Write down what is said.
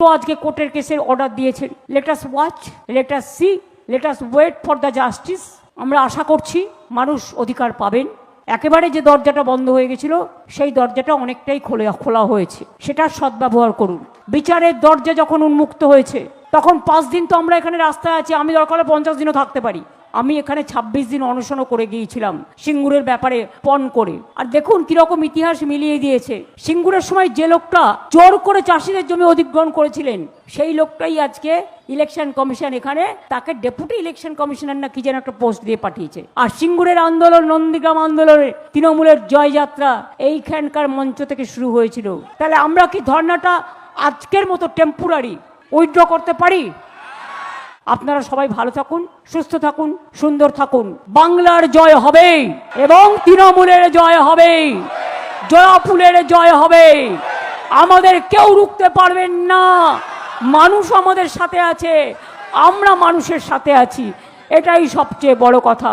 তো আজকে কোর্টের কেসের অর্ডার দিয়েছেন। Let us watch, let us see, let us wait for the justice. আমরা আশা করছি মানুষ অধিকার পাবেন। একেবারে যে দরজাটা বন্ধ হয়ে গেছিল সেই দরজাটা অনেকটাই খোলা হয়েছে, সেটার সদ্ব্যবহার করুন। বিচারের দরজা যখন উন্মুক্ত হয়েছে তখন 5 দিন তো আমরা এখানে রাস্তায় আছি, আমি দরকার হলে 50 দিনও থাকতে পারি। আমি এখানে 26 দিন অনশনও করে গিয়েছিলাম সিঙ্গুরের ব্যাপারে পণ করে। আর দেখুন কিরকম ইতিহাস মিলিয়ে দিয়েছে। সিঙ্গুরের সময় যে লোকটা জোর করে চাষিদের জমি অধিগ্রহণ করেছিলেন সেই লোকটাই আজকে ইলেকশন কমিশন এখানে তাকে ডেপুটি ইলেকশন কমিশনার না কি যেন একটা পোস্ট দিয়ে পাঠিয়েছে। আর সিঙ্গুরের আন্দোলন, নন্দীগ্রাম আন্দোলনে তৃণমূলের জয়যাত্রা এইখানকার মঞ্চ থেকে শুরু হয়েছিল। তাহলে আমরা কি ধর্নাটা আজকের মতো টেম্পোরারি উইথড্র করতে পারি? আপনারা সবাই ভালো থাকুন, সুস্থ থাকুন, সুন্দর থাকুন। বাংলার জয় হবে এবং তৃণমূলের জয় হবে, জয়াফুলের জয় হবে। আমাদের কেউ রুখতে পারবেন না। মানুষ আমাদের সাথে আছে, আমরা মানুষের সাথে আছি, এটাই সবচেয়ে বড় কথা।